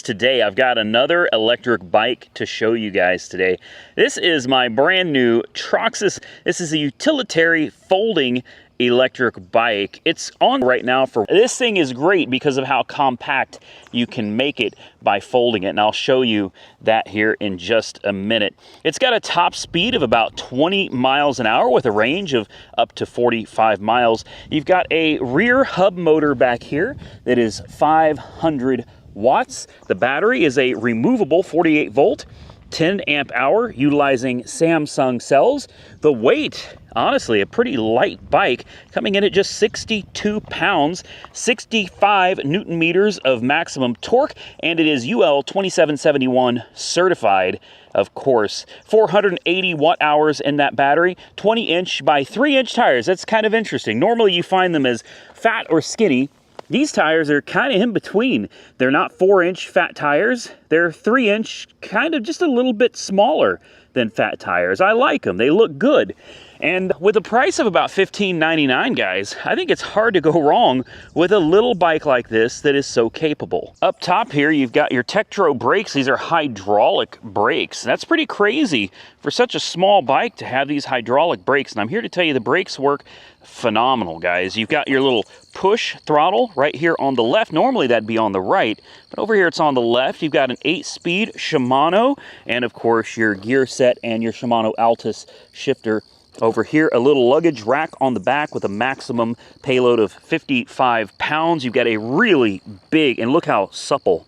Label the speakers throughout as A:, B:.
A: Today I've got another electric bike to show you guys today. This is my brand new Troxus. This is a utilitarian folding electric bike. It's on right now for this thing is great because of how compact you can make it by folding it, and I'll show you that here in just a minute. It's got a top speed of about 20 miles an hour with a range of up to 45 miles. You've got a rear hub motor back here that is 500 watts. The battery is a removable 48 volt, 10 amp hour, utilizing Samsung cells. The weight, honestly, a pretty light bike, coming in at just 62 pounds, 65 newton meters of maximum torque, and it is UL 2771 certified, of course. 480 watt hours in that battery, 20-inch by 3-inch tires. That's kind of interesting. Normally you find them as fat or skinny. These tires are kind of in between. They're not 4-inch fat tires. They're 3-inch, kind of just a little bit smaller than fat tires. I like them. They look good. And with a price of about $15.99, guys, I think it's hard to go wrong with a little bike like this that is so capable. Up top here, you've got your Tektro brakes. These are hydraulic brakes. That's pretty crazy for such a small bike to have these hydraulic brakes. And I'm here to tell you the brakes work phenomenal, guys. You've got your little push throttle right here on the left. Normally that'd be on the right, but over here it's on the left. You've got an 8-speed Shimano, and of course your gear set and your Shimano Altus shifter. Over here, a little luggage rack on the back with a maximum payload of 55 pounds. You've got a really big, and look how supple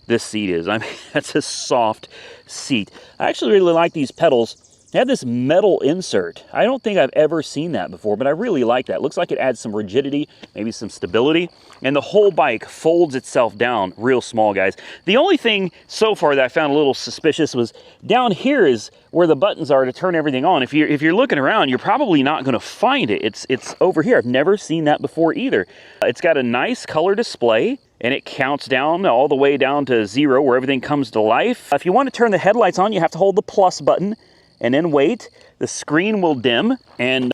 A: this seat is. I mean, that's a soft seat. I actually really like these pedals. They have this metal insert. I don't think I've ever seen that before, but I really like that. It looks like it adds some rigidity, maybe some stability, and the whole bike folds itself down real small, guys. The only thing so far that I found a little suspicious was down here is where the buttons are to turn everything on. If you're looking around, you're probably not gonna find it. It's over here. I've never seen that before either. It's got a nice color display, and it counts down all the way down to 0 where everything comes to life. If you want to turn the headlights on, you have to hold the plus button and then wait. The screen will dim, and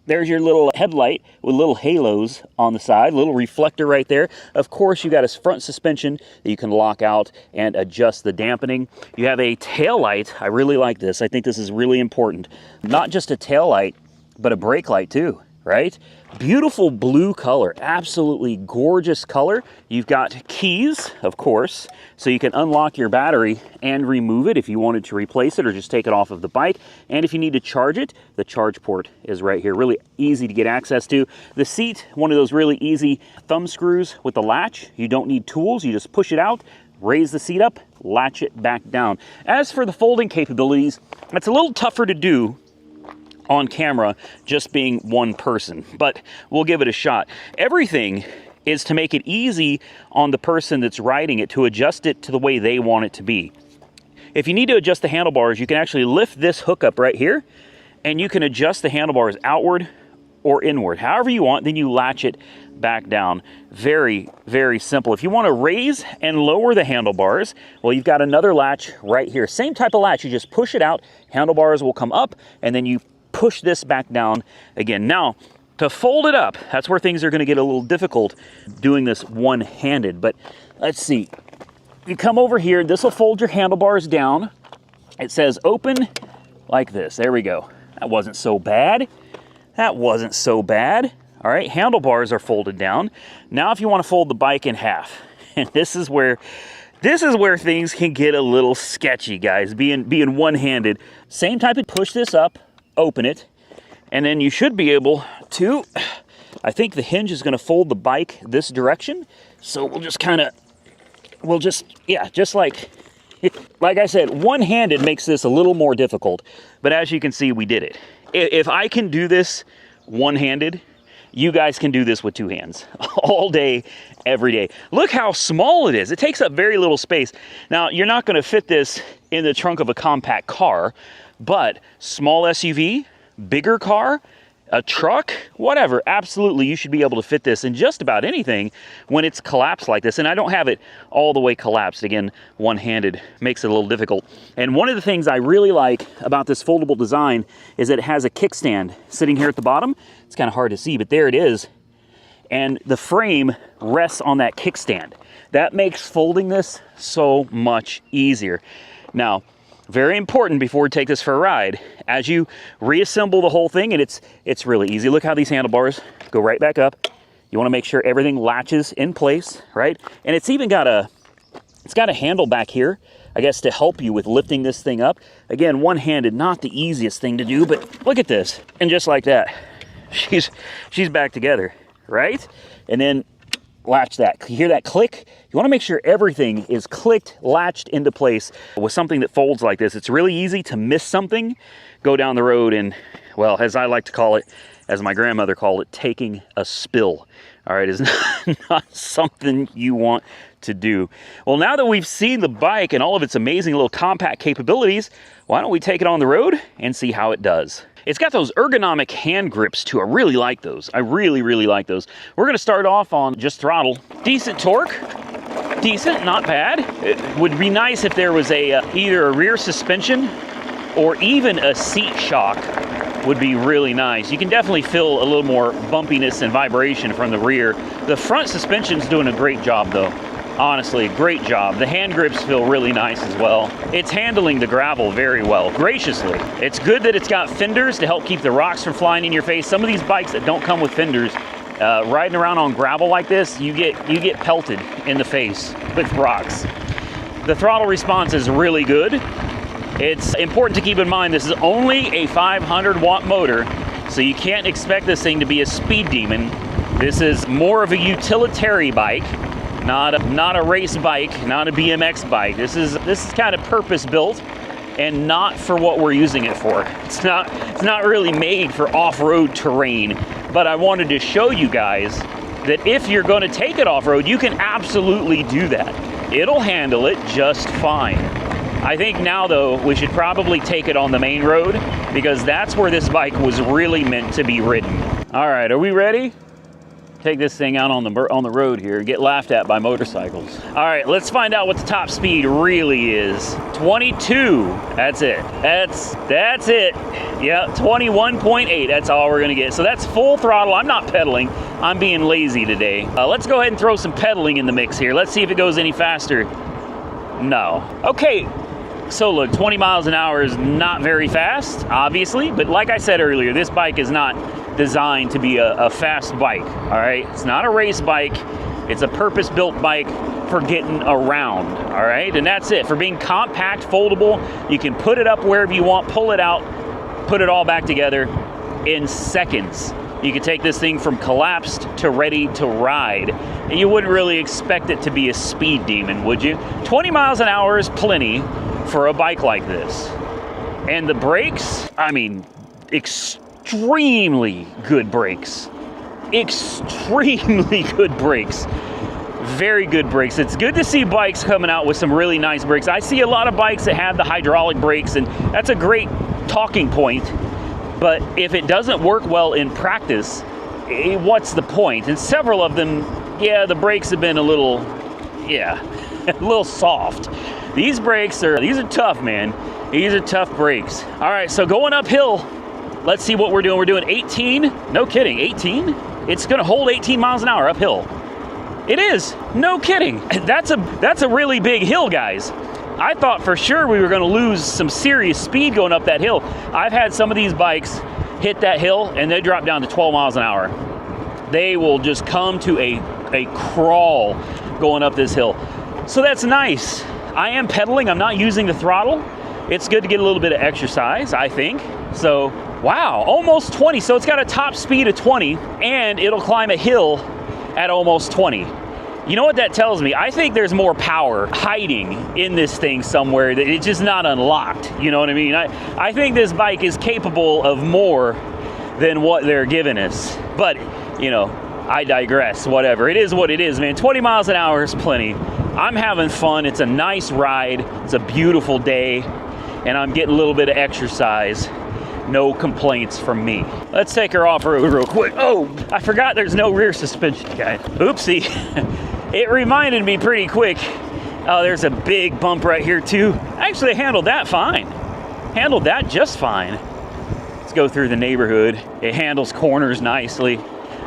A: there's your little headlight with little halos on the side, little reflector right there. Of course, you got a front suspension that you can lock out and adjust the dampening. You have a tail light. I really like this. I think this is really important. Not just a tail light, but a brake light too, right? Beautiful blue color, absolutely gorgeous color. You've got keys, of course, so you can unlock your battery and remove it if you wanted to replace it or just take it off of the bike. And if you need to charge it, the charge port is right here. Really easy to get access to. The seat, one of those really easy thumb screws with the latch. You don't need tools, you just push it out, raise the seat up, latch it back down. As for the folding capabilities, it's a little tougher to do on camera, just being one person, but we'll give it a shot. Everything is to make it easy on the person that's riding it to adjust it to the way they want it to be. If you need to adjust the handlebars, you can actually lift this hook up right here, and you can adjust the handlebars outward or inward, however you want, then you latch it back down. Very, very simple. If you want to raise and lower the handlebars, well, you've got another latch right here. Same type of latch, you just push it out, handlebars will come up, and then you push this back down again. Now, to fold it up, that's where things are going to get a little difficult doing this one-handed. But let's see. You come over here, this will fold your handlebars down. It says open like this. There we go. That wasn't so bad. That wasn't so bad. All right, handlebars are folded down. Now if you want to fold the bike in half, and this is where things can get a little sketchy, guys, being one-handed. Same type of push this up, open it, and then you should be able to, I think the hinge is going to fold the bike this direction, so we'll just just like I said, one-handed makes this a little more difficult, but as you can see, we did it. If I can do this one-handed, you guys can do this with two hands all day, every day. Look how small it is. It takes up very little space. Now, you're not going to fit this in the trunk of a compact car, but small SUV, bigger car, a truck, whatever, absolutely you should be able to fit this in just about anything when it's collapsed like this. And I don't have it all the way collapsed. Again, one-handed makes it a little difficult. And one of the things I really like about this foldable design is that it has a kickstand sitting here at the bottom. It's kind of hard to see, but there it is. and the frame rests on that kickstand. That makes folding this so much easier. Now, very important before we take this for a ride, as you reassemble the whole thing, and it's really easy. Look how these handlebars go right back up. You want to make sure everything latches in place, right? And it's even got a handle back here, I guess, to help you with lifting this thing up. Again, one-handed, not the easiest thing to do, but look at this. And just like that, she's back together, right? And then latch that. You hear that click? You want to make sure everything is clicked, latched into place. With something that folds like this, it's really easy to miss something, go down the road and, well, as I like to call it, as my grandmother called it, taking a spill. All right, is not something you want to do. Well, now that we've seen the bike and all of its amazing little compact capabilities, why don't we take it on the road and see how it does? It's got those ergonomic hand grips too. I really like those. I really, really like those. We're gonna start off on just throttle. Decent torque, decent, not bad. It would be nice if there was either a rear suspension or even a seat shock would be really nice. You can definitely feel a little more bumpiness and vibration from the rear. The front suspension's doing a great job though. Honestly, great job. The hand grips feel really nice as well. It's handling the gravel very well, graciously. It's good that it's got fenders to help keep the rocks from flying in your face. Some of these bikes that don't come with fenders, riding around on gravel like this, you get pelted in the face with rocks. The throttle response is really good. It's important to keep in mind this is only a 500 watt motor, so you can't expect this thing to be a speed demon. This is more of a utilitarian bike. Not a race bike, not a BMX bike. This is kind of purpose built and not for what we're using it for. It's not really made for off-road terrain, but I wanted to show you guys that if you're going to take it off-road, you can absolutely do that. It'll handle it just fine. I think now though, we should probably take it on the main road because that's where this bike was really meant to be ridden. All right, are we ready? Take this thing out on the road here and get laughed at by motorcycles. All right, let's find out what the top speed really is. 22, that's it. That's it. Yeah, 21.8, that's all we're gonna get. So that's full throttle. I'm not pedaling, I'm being lazy today. Let's go ahead and throw some pedaling in the mix here. Let's see if it goes any faster. No. Okay, so look, 20 miles an hour is not very fast, obviously, but like I said earlier, this bike is not designed to be a fast bike, all right? It's not a race bike. It's a purpose-built bike for getting around, all right? And that's it. For being compact, foldable, you can put it up wherever you want, pull it out, put it all back together in seconds. You can take this thing from collapsed to ready to ride. And you wouldn't really expect it to be a speed demon, would you? 20 miles an hour is plenty for a bike like this. And the brakes, I mean, extremely good brakes. Extremely good brakes. Very good brakes. It's good to see bikes coming out with some really nice brakes. I see a lot of bikes that have the hydraulic brakes, and that's a great talking point. But if it doesn't work well in practice, what's the point? And several of them, yeah, the brakes have been a little soft. These brakes these are tough, man. These are tough brakes. All right, so going uphill, let's see what we're doing. We're doing 18, no kidding, 18? It's gonna hold 18 miles an hour uphill. It is, no kidding. That's a really big hill, guys. I thought for sure we were gonna lose some serious speed going up that hill. I've had some of these bikes hit that hill and they drop down to 12 miles an hour. They will just come to a crawl going up this hill. So that's nice. I am pedaling, I'm not using the throttle. It's good to get a little bit of exercise, I think. So, wow, almost 20. So it's got a top speed of 20 and it'll climb a hill at almost 20. You know what that tells me? I think there's more power hiding in this thing somewhere that it's just not unlocked. You know what I mean? I think this bike is capable of more than what they're giving us. But, you know, I digress, whatever. It is what it is, man. 20 miles an hour is plenty. I'm having fun. It's a nice ride. It's a beautiful day. And I'm getting a little bit of exercise. No complaints from me. Let's take her off-road real quick. Oh, I forgot there's no rear suspension, guys. Oopsie. It reminded me pretty quick. Oh, there's a big bump right here too. Actually, I handled that fine. Handled that just fine. Let's go through the neighborhood. It handles corners nicely.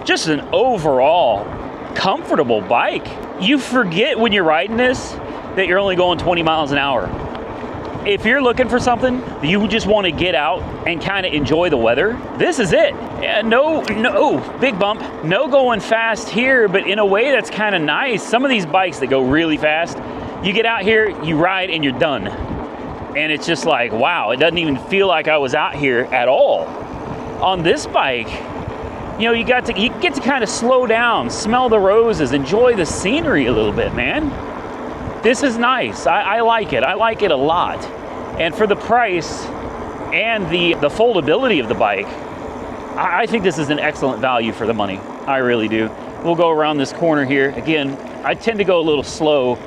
A: just an overall comfortable bike. You forget when you're riding this that you're only going 20 miles an hour. If you're looking for something, you just want to get out and kind of enjoy the weather, this is it. Yeah, no, big bump. No going fast here, but in a way that's kind of nice. Some of these bikes that go really fast, you get out here, you ride, and you're done. And it's just like, wow, it doesn't even feel like I was out here at all. On this bike, you know, you get to kind of slow down, smell the roses, enjoy the scenery a little bit, man. This is nice. I like it. I like it a lot. And for the price and the foldability of the bike, I think this is an excellent value for the money. I really do. We'll go around this corner here. Again, I tend to go a little slow.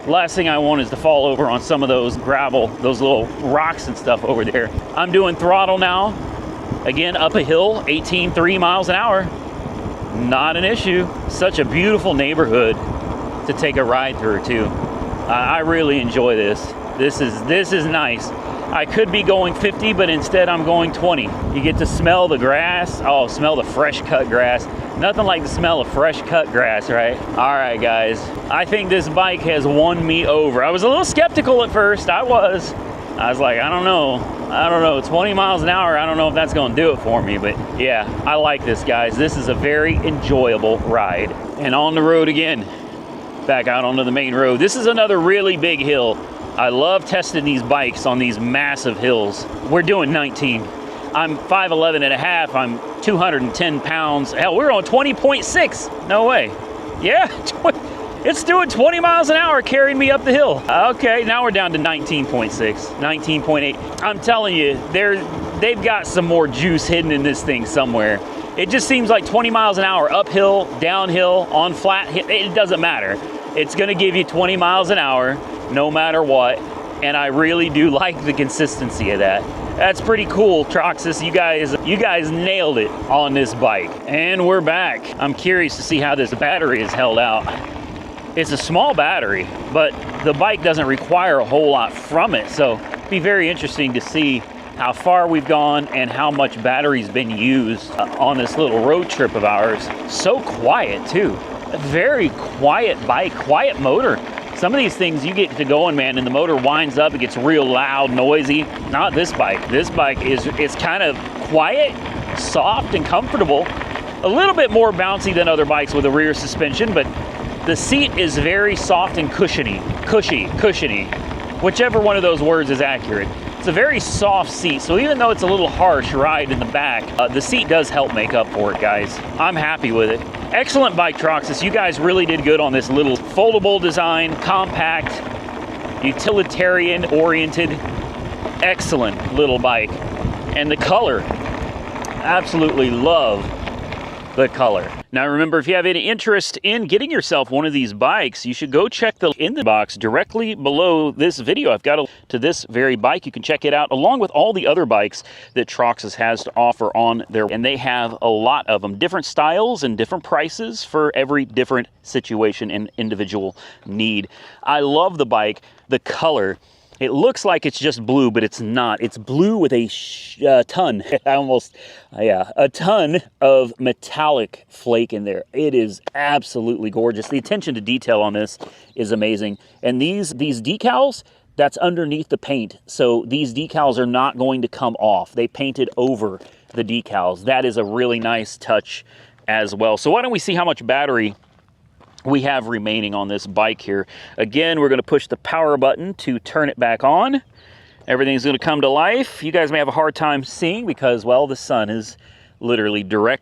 A: Last thing I want is to fall over on some of those gravel, those little rocks and stuff over there. I'm doing throttle now. Again, up a hill, 18.3 miles an hour. Not an issue. Such a beautiful neighborhood to take a ride through too. I really enjoy this. This is nice. I could be going 50, but instead I'm going 20. You get to smell the grass. Oh, smell the fresh cut grass. Nothing like the smell of fresh cut grass, right? All right, guys. I think this bike has won me over. I was a little skeptical at first. I was like, I don't know, 20 miles an hour, I don't know if that's gonna do it for me, but yeah, I like this, guys. This is a very enjoyable ride. And on the road again, back out onto the main road. This is another really big hill. I love testing these bikes on these massive hills. We're doing 19. I'm 5'11 and a half, I'm 210 pounds. Hell, we're on 20.6, no way. Yeah, it's doing 20 miles an hour carrying me up the hill. Okay, now we're down to 19.6, 19.8. I'm telling you, they've got some more juice hidden in this thing somewhere. It just seems like 20 miles an hour, uphill, downhill, on flat, it doesn't matter. It's gonna give you 20 miles an hour, no matter what. And I really do like the consistency of that. That's pretty cool, Troxus. You guys nailed it on this bike. And we're back. I'm curious to see how this battery is held out. It's a small battery, but the bike doesn't require a whole lot from it. So it'd be very interesting to see how far we've gone and how much battery's been used on this little road trip of ours. So quiet too. A very quiet bike, quiet motor. Some of these things you get to going, man, and the motor winds up, it gets real loud, noisy. Not this bike. This bike it's kind of quiet, soft, and comfortable. A little bit more bouncy than other bikes with a rear suspension, but the seat is very soft and cushiony, whichever one of those words is accurate. It's a very soft seat, so even though it's a little harsh ride in the back, the seat does help make up for it, guys. I'm happy with it. Excellent bike, Troxus. You guys really did good on this little foldable design, compact, utilitarian-oriented, excellent little bike. And the color, absolutely love the color. Now remember, if you have any interest in getting yourself one of these bikes, you should go check the in the box directly below this video. I've got a to this very bike. You can check it out along with all the other bikes that Troxus has to offer on there. And they have a lot of them, different styles and different prices for every different situation and individual need. I love the bike, the color. It looks like it's just blue, but it's not. It's blue with a ton, a ton of metallic flake in there. It is absolutely gorgeous. The attention to detail on this is amazing. And these decals, that's underneath the paint. So these decals are not going to come off. They painted over the decals. That is a really nice touch as well. So why don't we see how much battery we have remaining on this bike here. Again, we're going to push the power button to turn it back on. Everything's going to come to life. You guys may have a hard time seeing because, well, the sun is literally directly